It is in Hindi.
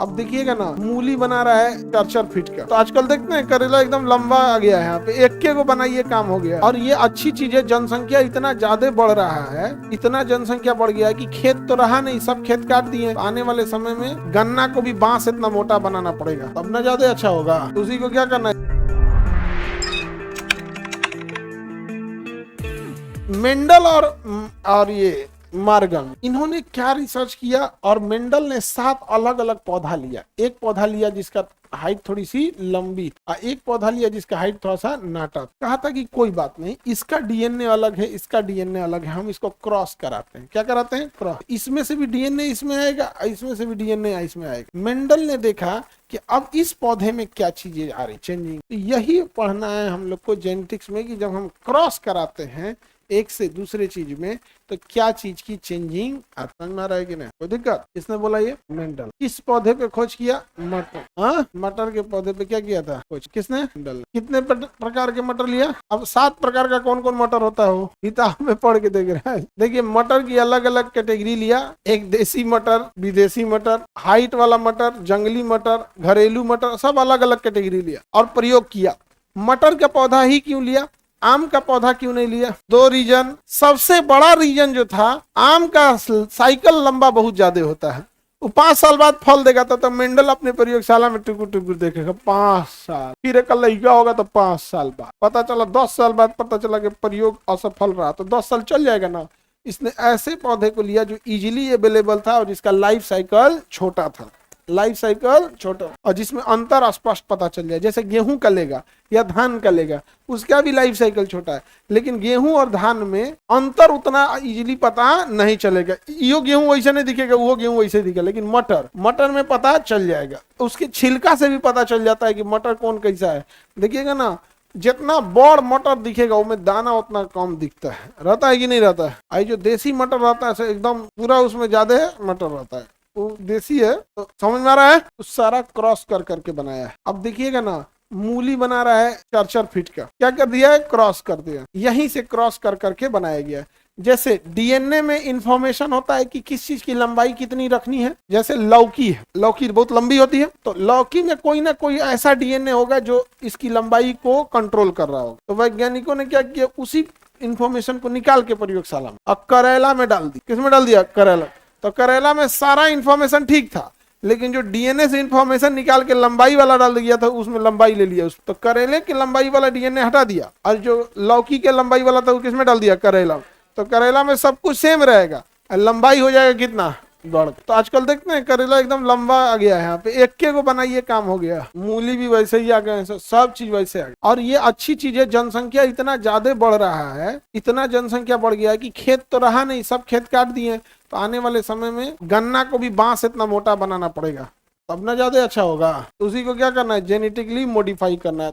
अब देखिएगा ना, मूली बना रहा है 4-4 फीट का। तो आजकल देखते हैं करेला एकदम लंबा आ गया है, यहाँ पे एक को बनाइए काम हो गया। और ये अच्छी चीज है, जनसंख्या इतना ज्यादा बढ़ रहा है, इतना जनसंख्या बढ़ गया है कि खेत तो रहा नहीं, सब खेत काट दिए। आने वाले समय में गन्ना को भी बांस इतना मोटा बनाना पड़ेगा, तब ना ज्यादा अच्छा होगा। तो उसी को क्या करना है, मेंडल और ये मार्गन, इन्होंने क्या रिसर्च किया। और मेंडल ने 7 अलग अलग पौधा लिया। एक पौधा लिया जिसका हाइट थोड़ी सी लंबी, और एक पौधा लिया जिसका हाइट थोड़ा सा नाटा। कहा था कि कोई बात नहीं, इसका डीएनए अलग है, इसका डीएनए अलग है, हम इसको क्रॉस कराते हैं। क्या कराते हैं? क्रॉस। इसमें से भी डीएनए इसमें आएगा, इसमें से भी डीएनए इसमें आएगा। मेंडल ने देखा कि अब इस पौधे में क्या चीजें आ रही, चेंजिंग। तो यही पढ़ना है हम लोग को जेनेटिक्स में, कि जब हम क्रॉस कराते हैं एक से दूसरे चीज में, तो क्या चीज की चेंजिंग समझ में आ रहा है कि नहीं? कोई दिक्कत? किसने बोला? ये मेंडल। किस पौधे पे खोज किया? मटर। हाँ, मटर के पौधे पे क्या किया था खोज? किसने? मेंडल। कितने प्रकार के मटर लिया? अब 7 प्रकार का कौन कौन मटर होता है वो किताब में पढ़ के देख रहा है। देखिए, मटर की अलग अलग कैटेगरी लिया। एक देसी मटर, विदेशी मटर, हाइट वाला मटर, जंगली मटर, घरेलू मटर, सब अलग अलग कैटेगरी लिया और प्रयोग किया। मटर का पौधा ही क्यों लिया? आम का पौधा क्यों नहीं लिया? 2 रीजन। सबसे बड़ा रीजन जो था, आम का साइकिल लंबा बहुत ज्यादा होता है, वो 5 साल बाद फल देगा। तो मेंडल अपने प्रयोगशाला में टुकुर टुकुर देखेगा 5 साल, फिर एक लड़का होगा तो 5 साल बाद पता चला, 10 साल बाद पता चला कि प्रयोग असफल रहा, तो 10 साल चल जाएगा ना। इसने ऐसे पौधे को लिया जो इजीली अवेलेबल था और जिसका लाइफ साइकिल छोटा था, लाइफ साइकिल छोटा, और जिसमें अंतर स्पष्ट पता चल जाए। जैसे गेहूं का लेगा या धान का लेगा, उसका भी लाइफ साइकिल छोटा है, लेकिन गेहूं और धान में अंतर उतना इजीली पता नहीं चलेगा। यो गेहूं वैसे नहीं दिखेगा, वो गेहूं वैसे दिखेगा, लेकिन मटर में पता चल जाएगा। उसके छिलका से भी पता चल जाता है कि मटर कौन कैसा है। देखिएगा ना, जितना बड़ मटर दिखेगा उसमें दाना उतना कम दिखता है, रहता है कि नहीं रहता है? आई जो देसी मटर रहता है एकदम पूरा उसमें ज्यादा मटर रहता है, वो देसी है। तो समझ में आ रहा है? तो सारा क्रॉस कर करके बनाया है। अब देखिएगा ना, मूली बना रहा है 4-4 फीट का। क्या कर दिया है? क्रॉस कर दिया। यहीं से क्रॉस कर करके बनाया गया। जैसे डीएनए में इंफॉर्मेशन होता है कि किस चीज की लंबाई कितनी रखनी है। जैसे लौकी है, लौकी बहुत लंबी होती है, तो लौकी में कोई ना कोई ऐसा डीएनए होगा जो इसकी लंबाई को कंट्रोल कर रहा होगा। तो वैज्ञानिकों ने क्या किया, उसी इंफॉर्मेशन को निकाल के प्रयोगशाला में और करेला में डाल दी। किसमें डाल दिया? करेला। तो करेला में सारा इंफॉर्मेशन ठीक था, लेकिन जो डीएनए से इंफॉर्मेशन निकाल के लंबाई वाला डाल दिया था, उसमें लंबाई ले लिया। तो करेले की लंबाई वाला डीएनए हटा दिया, और जो लौकी के लंबाई वाला था वो किसमें डाल दिया? करेला। तो करेला में सब कुछ सेम रहेगा, लंबाई हो जाएगा कितना? बढ़। तो आजकल देखते हैं करेला एकदम लंबा आ गया है, यहाँ पे एक को बनाइए काम हो गया। मूली भी वैसे ही आ गए, सब चीज वैसे आ गई। और ये अच्छी चीज है, जनसंख्या इतना ज्यादा बढ़ रहा है, इतना जनसंख्या बढ़ गया है कि खेत तो रहा नहीं, सब खेत काट दिए। तो आने वाले समय में गन्ना को भी बांस इतना मोटा बनाना पड़ेगा, तब ना ज्यादा अच्छा होगा। तो उसी को क्या करना है? जेनेटिकली मॉडिफाई करना है।